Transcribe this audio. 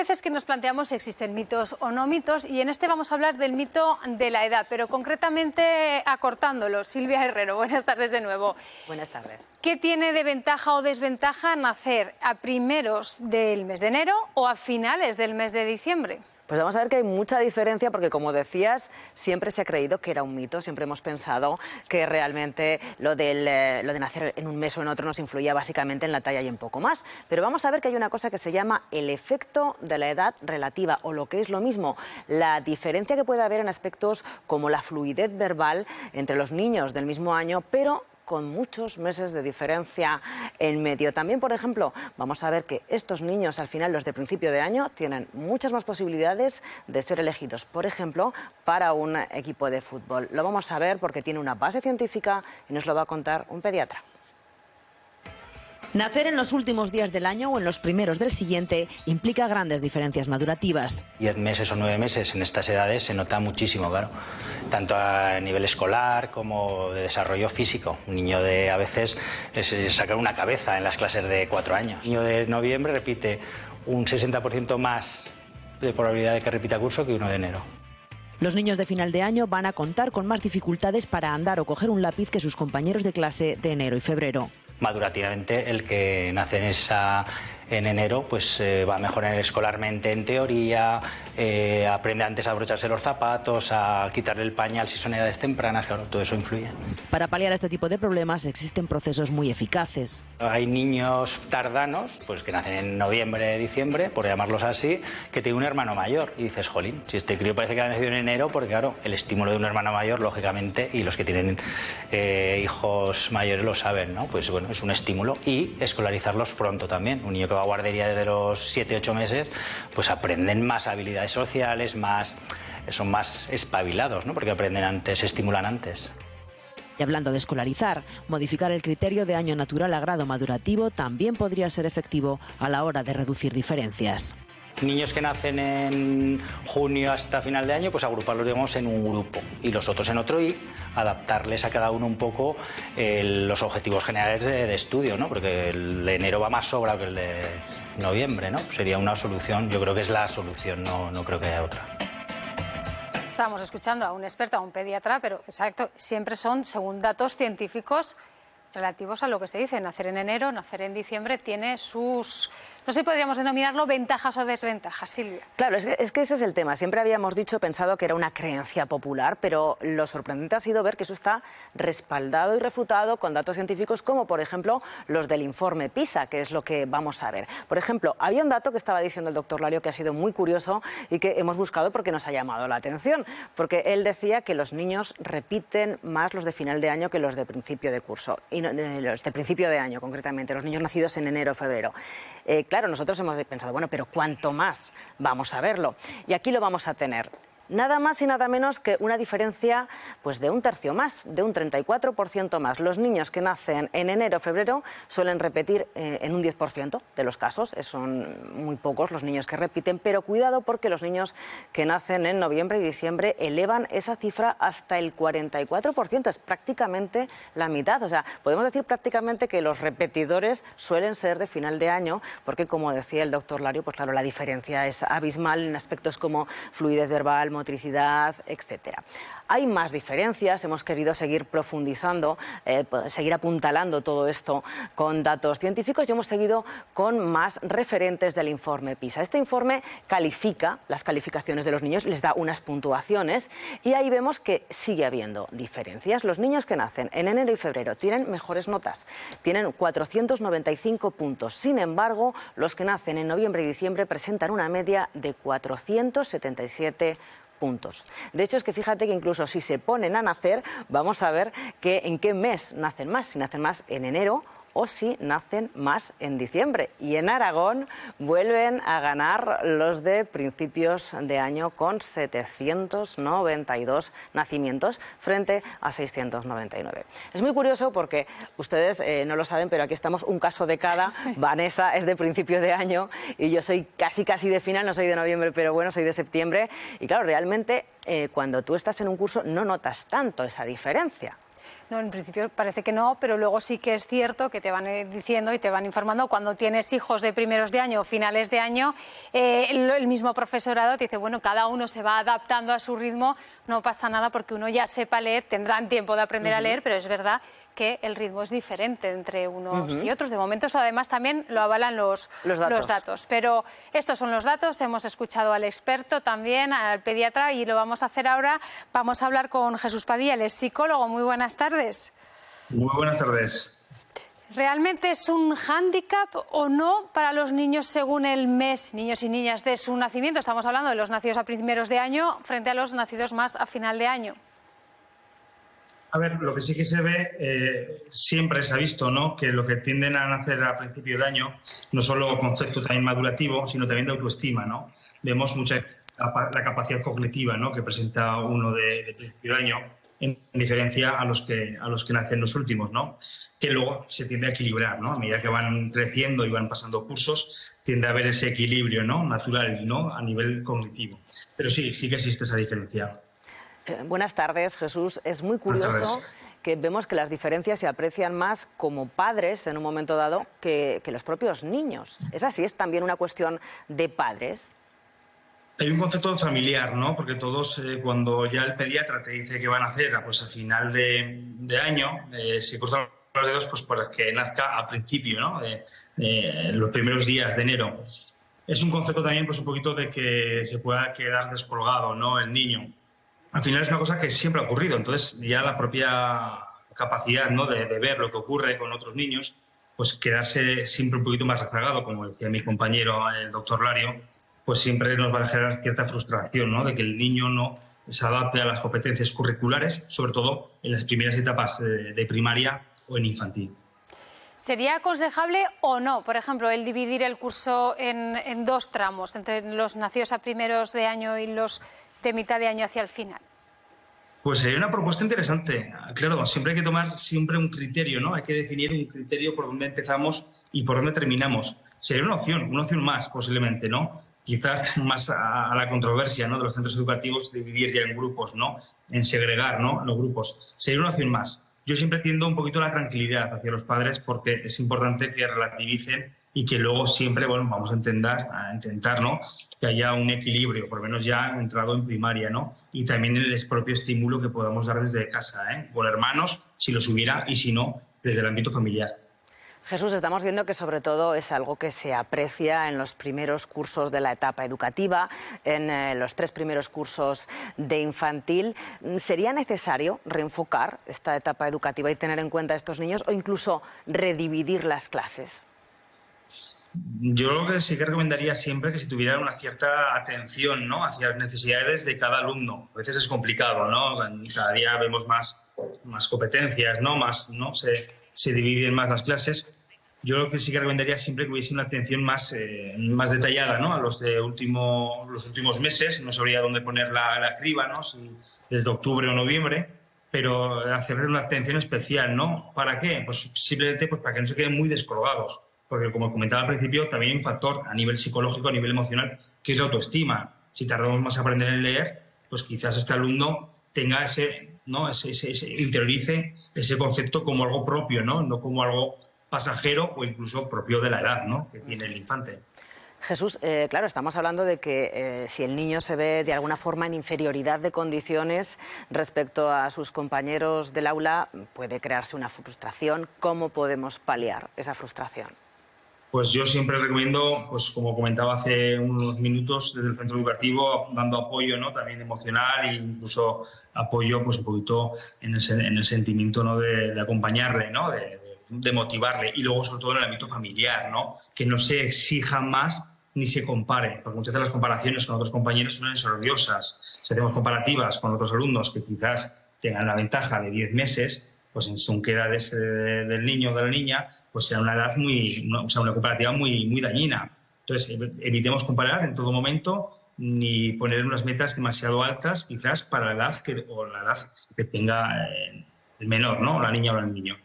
veces que nos planteamos si existen mitos o no mitos, y en este vamos a hablar del mito de la edad, pero concretamente acortándolo. Silvia Herrero, buenas tardes de nuevo. Buenas tardes. ¿Qué tiene de ventaja o desventaja nacer a primeros del mes de enero o a finales del mes de diciembre? Pues vamos a ver que hay mucha diferencia porque, como decías, siempre se ha creído que era un mito, siempre hemos pensado que realmente lo de nacer en un mes o en otro nos influía básicamente en la talla y en poco más. Pero vamos a ver que hay una cosa que se llama el efecto de la edad relativa, o lo que es lo mismo, la diferencia que puede haber en aspectos como la fluidez verbal entre los niños del mismo año, pero con muchos meses de diferencia en medio. También, por ejemplo, vamos a ver que estos niños, al final, los de principio de año, tienen muchas más posibilidades de ser elegidos, por ejemplo, para un equipo de fútbol. Lo vamos a ver porque tiene una base científica y nos lo va a contar un pediatra. Nacer en los últimos días del año o en los primeros del siguiente implica grandes diferencias madurativas. 10 meses o 9 meses en estas edades se nota muchísimo, claro, tanto a nivel escolar como de desarrollo físico. Un niño a veces saca una cabeza en las clases de 4 años. Un niño de noviembre repite un 60% más de probabilidad de que repita curso que uno de enero. Los niños de final de año van a contar con más dificultades para andar o coger un lápiz que sus compañeros de clase de enero y febrero. Madurativamente, el que nace en enero pues va mejor escolarmente en teoría, aprende antes a abrocharse los zapatos, a quitarle el pañal si son edades tempranas, claro, todo eso influye. Para paliar este tipo de problemas existen procesos muy eficaces. Hay niños tardanos, pues que nacen en noviembre, diciembre, por llamarlos así, que tienen un hermano mayor y dices, jolín, si este crío parece que ha nacido en enero, porque claro, el estímulo de un hermano mayor, lógicamente, y los que tienen hijos mayores lo saben, ¿no? Pues bueno, es un estímulo, y escolarizarlos pronto también. Un niño que va a guardería desde los 7-8 meses, pues aprenden más habilidades sociales, son más espabilados, ¿no? Porque aprenden antes, se estimulan antes. Y hablando de escolarizar, modificar el criterio de año natural a grado madurativo también podría ser efectivo a la hora de reducir diferencias. Niños que nacen en junio hasta final de año, pues agruparlos, digamos, en un grupo y los otros en otro, y adaptarles a cada uno un poco los objetivos generales de estudio, ¿no? Porque el de enero va más sobrado que el de noviembre, ¿no? Sería una solución, yo creo que es la solución, no creo que haya otra. Estábamos escuchando a un experto, a un pediatra, pero exacto, siempre son, según datos científicos relativos a lo que se dice, nacer en enero, nacer en diciembre, tiene sus, no sé si podríamos denominarlo ventajas o desventajas, Silvia. Claro, es que ese es el tema. Siempre habíamos pensado que era una creencia popular, pero lo sorprendente ha sido ver que eso está respaldado y refutado con datos científicos como, por ejemplo, los del informe PISA, que es lo que vamos a ver. Por ejemplo, había un dato que estaba diciendo el doctor Lario que ha sido muy curioso y que hemos buscado porque nos ha llamado la atención, porque él decía que los niños repiten más los de final de año que los de principio de curso, y los de principio de año concretamente, los niños nacidos en enero o febrero. Claro, nosotros hemos pensado, bueno, pero ¿cuánto más? Vamos a verlo. Y aquí lo vamos a tener. Nada más y nada menos que una diferencia pues de un tercio más, de un 34% más. Los niños que nacen en enero o febrero suelen repetir en un 10% de los casos. Son muy pocos los niños que repiten, pero cuidado porque los niños que nacen en noviembre y diciembre elevan esa cifra hasta el 44%. Es prácticamente la mitad. O sea, podemos decir prácticamente que los repetidores suelen ser de final de año, porque como decía el doctor Lario, pues claro, la diferencia es abismal en aspectos como fluidez verbal, motricidad, etcétera. Hay más diferencias, hemos querido seguir profundizando, seguir apuntalando todo esto con datos científicos y hemos seguido con más referentes del informe PISA. Este informe califica las calificaciones de los niños, les da unas puntuaciones y ahí vemos que sigue habiendo diferencias. Los niños que nacen en enero y febrero tienen mejores notas, tienen 495 puntos. Sin embargo, los que nacen en noviembre y diciembre presentan una media de 477 puntos. De hecho, es que fíjate que incluso si se ponen a nacer, vamos a ver que en qué mes nacen más, si nacen más en enero o si nacen más en diciembre. Y en Aragón vuelven a ganar los de principios de año con 792 nacimientos frente a 699. Es muy curioso porque ustedes no lo saben, pero aquí estamos un caso de cada. Vanessa es de principio de año y yo soy casi de final, no soy de noviembre, pero bueno, soy de septiembre. Y claro, realmente cuando tú estás en un curso no notas tanto esa diferencia. No, en principio parece que no, pero luego sí que es cierto que te van diciendo y te van informando cuando tienes hijos de primeros de año o finales de año, el mismo profesorado te dice, bueno, cada uno se va adaptando a su ritmo, no pasa nada porque uno ya sepa leer, tendrán tiempo de aprender a leer, pero es verdad que el ritmo es diferente entre unos y otros. De momento eso además también lo avalan los datos. Pero estos son los datos, hemos escuchado al experto también, al pediatra, y lo vamos a hacer ahora. Vamos a hablar con Jesús Padilla, él es psicólogo. Muy buenas tardes. Muy buenas tardes. ¿Realmente es un hándicap o no para los niños según el mes, niños y niñas, de su nacimiento? Estamos hablando de los nacidos a primeros de año frente a los nacidos más a final de año. A ver, lo que sí que se ve, siempre se ha visto, ¿no?, que lo que tienden a nacer a principio de año, no solo concepto también madurativo, sino también de autoestima, ¿no? Vemos mucha la capacidad cognitiva, ¿no?, que presenta uno de principio de año, en diferencia a los que nacen los últimos, ¿no?, que luego se tiende a equilibrar, ¿no? A medida que van creciendo y van pasando cursos, tiende a haber ese equilibrio, ¿no?, natural, ¿no?, a nivel cognitivo. Pero sí que existe esa diferencia. Buenas tardes, Jesús. Es muy curioso que vemos que las diferencias se aprecian más como padres en un momento dado que los propios niños. ¿Es así? ¿Es también una cuestión de padres? Hay un concepto familiar, ¿no? Porque todos, cuando ya el pediatra te dice que van a hacer pues, a final de año, se cruzan los dedos pues, para que nazca a principio, ¿no?, los primeros días de enero. Es un concepto también pues, un poquito de que se pueda quedar descolgado, ¿no?, el niño. Al final es una cosa que siempre ha ocurrido, entonces ya la propia capacidad, ¿no?, de ver lo que ocurre con otros niños, pues quedarse siempre un poquito más rezagado, como decía mi compañero, el doctor Lario, pues siempre nos va a generar cierta frustración, ¿no?, de que el niño no se adapte a las competencias curriculares, sobre todo en las primeras etapas de primaria o en infantil. ¿Sería aconsejable o no, por ejemplo, el dividir el curso en dos tramos, entre los nacidos a primeros de año y los de mitad de año hacia el final? Pues sería una propuesta interesante. Claro, siempre hay que tomar un criterio, ¿no? Hay que definir un criterio por dónde empezamos y por dónde terminamos. Sería una opción más posiblemente, ¿no? Quizás más a la controversia, ¿no?, de los centros educativos, dividir ya en grupos, ¿no?, en segregar, ¿no?, los grupos. Sería una opción más. Yo siempre tiendo un poquito la tranquilidad hacia los padres porque es importante que relativicen y que luego siempre, bueno, vamos a intentar, ¿no?, que haya un equilibrio, por lo menos ya entrado en primaria, ¿no? Y también el propio estímulo que podamos dar desde casa, con hermanos, si los hubiera, y si no, desde el ámbito familiar. Jesús, estamos viendo que sobre todo es algo que se aprecia en los primeros cursos de la etapa educativa, en los 3 primeros cursos de infantil. ¿Sería necesario reenfocar esta etapa educativa y tener en cuenta a estos niños o incluso redividir las clases? Yo lo que sí que recomendaría siempre que se tuviera una cierta atención, ¿no?, hacia las necesidades de cada alumno. A veces es complicado, ¿no? Cada día vemos más competencias, ¿no? Se dividen más las clases. Yo lo que sí que recomendaría siempre que hubiese una atención más detallada, ¿no?, a los últimos meses. No sabría dónde poner la criba, ¿no?, si desde octubre o noviembre, pero hacerle una atención especial, ¿no? ¿Para qué? Pues simplemente pues, para que no se queden muy descolgados. Porque, como comentaba al principio, también hay un factor a nivel psicológico, a nivel emocional, que es la autoestima. Si tardamos más a aprender a leer, pues quizás este alumno tenga interiorice ese concepto como algo propio, no como algo pasajero o incluso propio de la edad, ¿no?, que tiene el infante. Jesús, claro, estamos hablando de que si el niño se ve de alguna forma en inferioridad de condiciones respecto a sus compañeros del aula, puede crearse una frustración. ¿Cómo podemos paliar esa frustración? Pues yo siempre recomiendo, pues como comentaba hace unos minutos, desde el centro educativo, dando apoyo, ¿no?, también emocional e incluso apoyo pues un poquito en el sentimiento, ¿no?, de acompañarle, ¿no?, de motivarle, y luego sobre todo en el ámbito familiar, ¿no?, que no se exija más ni se compare, porque muchas veces las comparaciones con otros compañeros son odiosas. Si hacemos comparativas con otros alumnos que quizás tengan la ventaja de 10 meses, pues en según qué edades del niño o de la niña, pues sea una edad una comparativa muy dañina. Entonces, evitemos comparar en todo momento ni poner unas metas demasiado altas, quizás para la edad que tenga el menor, ¿no?, o la niña o el niño.